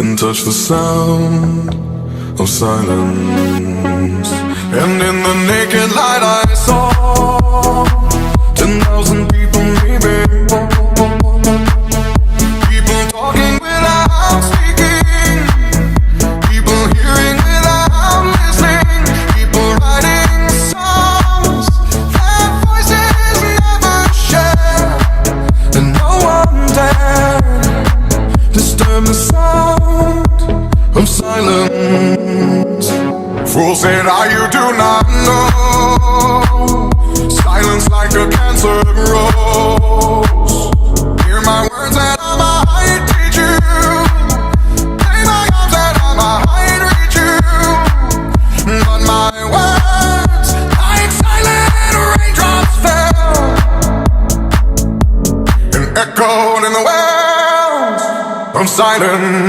and touch the sound of silence. And in the naked light I saw 10,000 people maybe, people talking without speaking, people hearing without listening, people writing songs that voices never share, and no one dared disturb the sound of silence. Fool said, you do not know. Silence like a cancer grows. Hear my words and I might teach you. Play my arms and I might reach you. But my words, like silent raindrops, fell and echoed in the wells of silence.